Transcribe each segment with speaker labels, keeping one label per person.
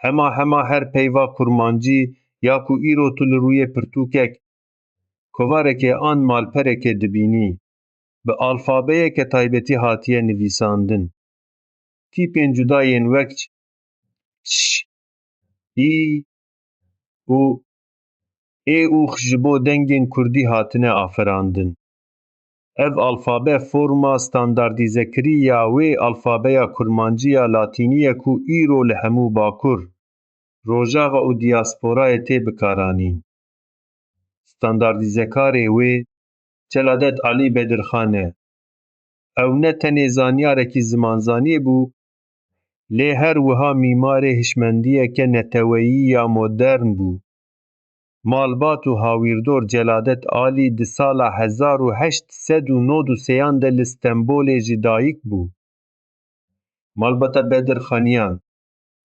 Speaker 1: Hema her peyva kurmancî ya ku îro tu li rûyê pirtûkek kovarekê an malperekê dibînî, bi alfabeyeke taybetî hatiye nivîsandin. Tîpên cudayên wek ç, î û ê û x ji bo dengên Kurdî hatine afirandin. Ev alfabe forma standardîzekirî ya wê alfabeya kurmancî ya latînî ye ku îro li hemû Bakur, Rojava û diasporayê tê bikaranîn. Standardîzekarê wê Celadet Alî Bedirxan e. Ew ne tenê zanyarekî zimanzanî bû, lê her wiha mîmarê hişmendiyeke neteweyî ya modern bû. Malbat û hawîrdor Celadet Alî di sala 1893 de li Stenbolê jî dayîk bû. Malbata Bedirxaniyan,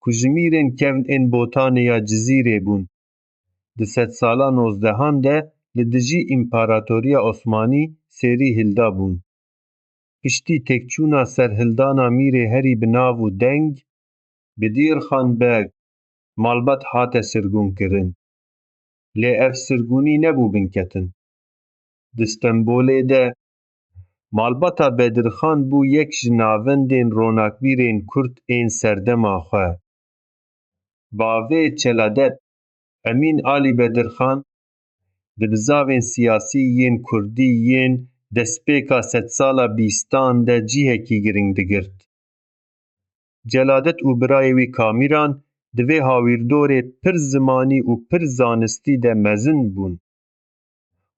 Speaker 1: ku ji mîrên kevn ên botanê ya Cizîrê bûn, di sedsala 19 de li dijî İmparatoriya Osmanî sêrî hilda bûn. Piştî têkçûna serhildana mîrê herî bi nav û deng, Bedîrxan Beg malbat hate sirgûnkirin. Lê ev sirgûnî nebû binketin. Di Stenbolê de malbata Bedirxan bû yek ji navendên ronaqbîrên Kurd ên serdema xwe. Bavê Celadet Emîn Alî Bedirxan di bizavên siyasî yên Kurdî yên destpêka sedsala bîstan de cihekî giring digirt. Celadet û birayê wî Kamîran di vê hawîrdorê pir zimanî û pir zanistî de mezin bûn.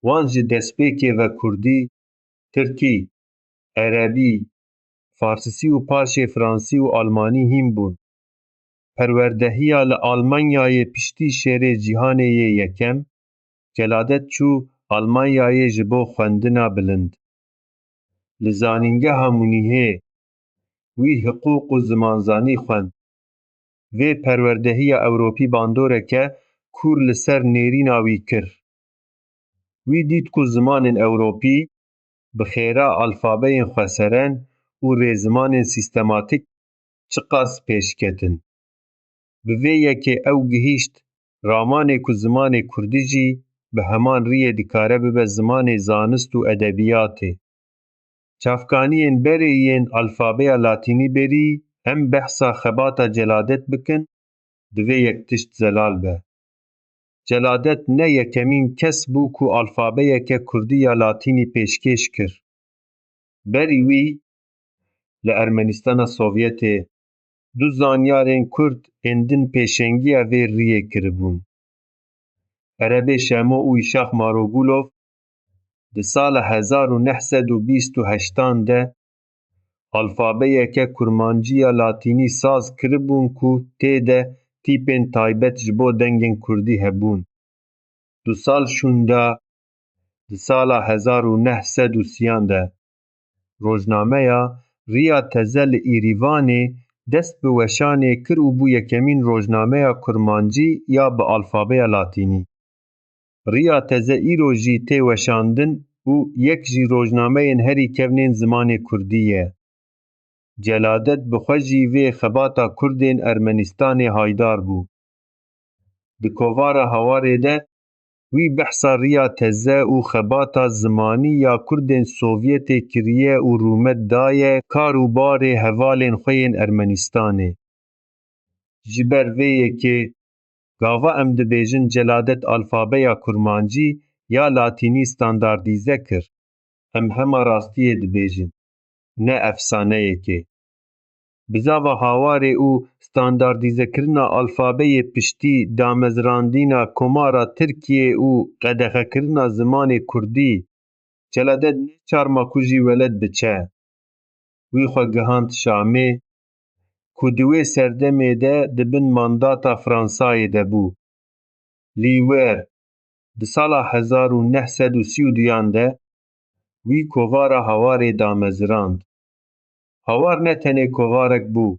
Speaker 1: Wan ji destpêkê ve Kurdî, Tirkî, Erebî, Farsî û paşê Fransî û Almanî hîn bûn. Perwerdehiya li Almanyayê piştî Şêrê Cîhanê yê yekem, Celadet çû Almanyayê ji bo xwendina bilind. Li zanîngeha Munîhê wî hiqûq û zimanzanî xwend. Vê perwerdehiya Ewropî bandoreke kûr li ser nêrîna wî kir. Wî dît ku zimanên Ewropî bi xêra alfabeyên xweseren û rêzimanên sîstematîk çi qas pêşketin. Bi vê yekê ew gihîşt ramanê ku zimanê Kurdî jî bi heman rîyê dikare bibe zimanê zanist û edebiyatê. Çavkaniyên berê yên alfabeya latînî berî em behsa xebata Celadet bikin, divê yek tişt zelal be. Celadet ne yekemîn kes bû ku alfabeyeke Kurdî ya latînî pêşkêş kir. Berî wî, li Ermenîstana Sovyetê du zanyarên Kurd ên din pêşengiya vê rîyê kiribûn. Erebê Şemo û Îşax Marogulov di sala 1928 de alfabeyeke kurmancî ya latînî saz kiribûn ku tê de tîpên taybet ji bo dengên Kurdî hebûn. Du sal şûnda di sala 1930 de Rojnameya Rîya Teze li Îrîvanê dest bi weşanê kir û bû yekemîn rojnameya kurmancî ya bi alfabeya latînî. Rîya Teze îro jî tê weşandin û yek jî rojnameyên herî kevnên zimanê Kurdî ye. Celadet bi xwe jî vê xebata Kurdên Ermenîstanê haydar bû. Di kovara Hawarê de wî behsa Rîya Teze û xebata zimanî ya Kurdên Sovyetê kiriye û rûmet daye kar û barê hevalên xwe yên Ermenîstanê. Ji ber vê yekê, gava em dibêjin Celadet alfabeya kurmancî ya latînî standardîze kir. Em hema rastiyê dibêjin, ne efsaneyekê. Bizava Hawarê û standardîzekirina alfabeyê piştî damezrandîna komara Tirkiyê û qedexekirina zimanê Kurdî, Celadet neçarma ku jî weled biçe. Wî xwe gihand Şamê, ku di wê serdemê de di bin mandata Fransayê de bû. Lîwer, di sala 1932 de wî kovara Hawarê damezrand. Hawar ne tenê kovarek bû,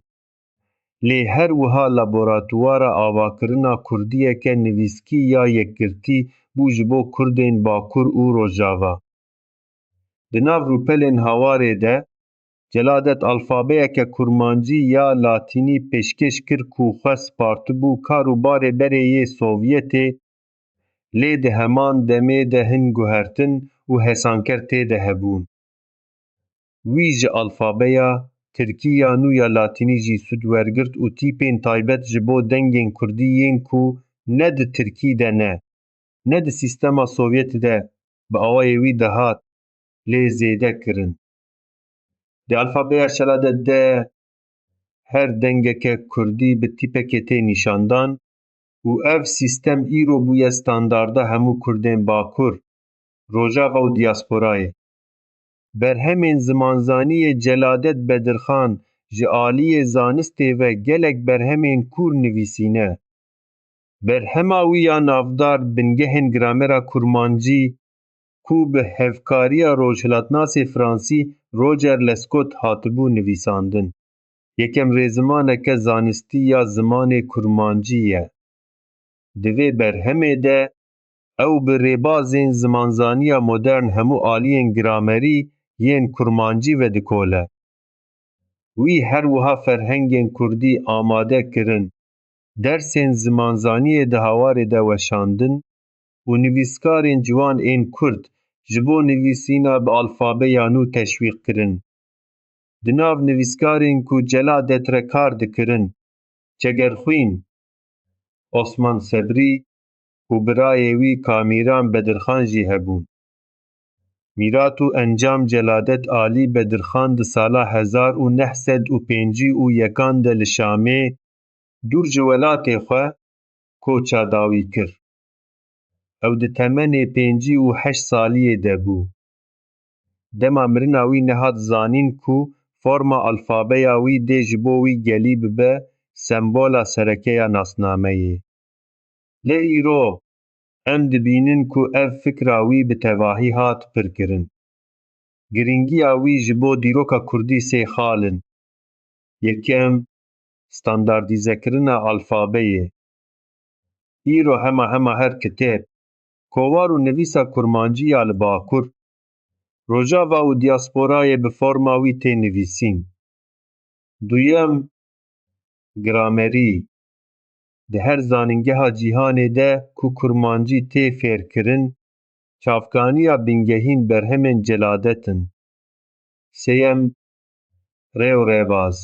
Speaker 1: lê her wiha laboratûwara avakirina Kurdiyeke nivîskî ya yekgirtî bû ji bo Kurdên Bakur û Rojava. Di nav rûpelên Hawarê de Celadet alfabeyeke kurmancî ya latînî pêşkêş kir ku xwe spartibû karûbarê berê yê Sovyetê, lê di heman demê de hin guhertin û hesanker têde hebûn. Wî ji alfabeya Tirkî ya nû ya latînî jî sûd wergirt û tîpên taybet ji bo dengên Kurdî yên ku ne di Tirkî de ne di sîstema Sovyetê de bi awayê wî de hat lê zêde kirin. Di alfabeya şeladet de her dengeke Kurdî bi tîpekê tê nîşandan û ev sîstem îro bûye standarda hemû Kurdên Bakur, Rojava û diasporayê. Berhemên zimanzaniyê Celadet Bedirxan ji aliyê zanistê ve gelek berhemên kûr nivîsîne. Berhema wî ya navdar bingehên gramera kurmancî ku bi hevkariya rojhilatnasê Fransî Roger Lescot hatibû nivîsandin. Yekem rêzimaneke zanistî ya zimanê kurmancî ye. Di vê berhemê de ew bi rêbazên zimanzaniya modern hemû aliyên gramerî yên kurmancî vedikole. Wî her wiha ferhengên Kurdî amade kirin, dersên zimanzaniyê di hawarê de weşandin û nivîskarên ciwan ên Kurd ji bo nivîsîna bi alfabeya nû teşwîq kirin. Di nav nivîskarên ku Celadet re kar dikirin, Çegerxwîn, Osman Sebrî û birayê wî Kamîran Bedirxan jî hebûn. Mîrat û encam Celadet Alî Bedirxan di sala 1951 de li Şamê dûr ji welatê xwe koça dawî kir. Ew di temenê 58 saliyê de bû. Dema mirina wî nehat zanîn ku forma alfabeya wî dê ji bo wî gelî bibe sembola serekeya nasnameyê. Lê îro em dibînin ku ev fikra wî bi tevahî hat pirkirin. Giringiya wî ji bo dîroka Kurdî sê xal in. Yekem, standardîzekirina alfabeyê. Îro hema her kitêb, kovar û nivîsa kurmancî ya li Bakur, Rojava û diasporayê bi forma wî tê nivîsîn. Duyem, gramerî. Di her zanîngeha cîhanê de ku kurmancî tê fêrkirin, çavkaniya bingehîn berhemên Celadet in. Sêyem, rê û rêbaz.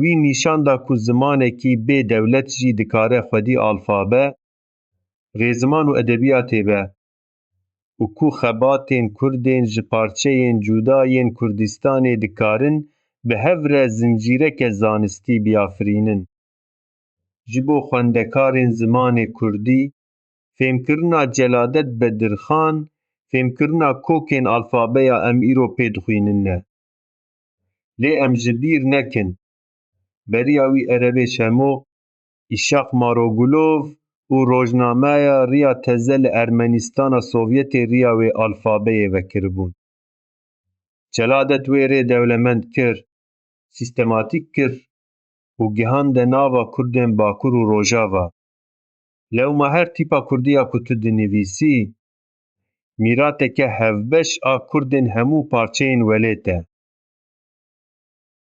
Speaker 1: Wî nîşan da ku zimanekî bê dewlet jî dikare xwedî alfabe, rêziman û edebiyatê be û ku xebatên Kurdên ji parçeyên cuda yên Kurdistanê dikarin bi hev re zincîreke zanistî biyafirînin. Ji bo xwendekarên zimanê Kurdî, fêmkirina Celadet Bedirxan fêmkirina kokên alfabeya em îro pê dixwînin e. Lê em ji bîr nekin, beriya wî erebê şemo, Îşaq Marogulov û rojnameya Riya Teze li Ermenîstana Sovyetê riya wê alfabeyê vekiribûn. Celadet wê rê dewlemend kir, sîstematîk kir û gihande nava Kurdên Bakur û Rojava. Lewma her tîpa Kurdiya ku tu dinivîsî, mîrateke hevbeş a Kurdên hemû parçeyên welê te.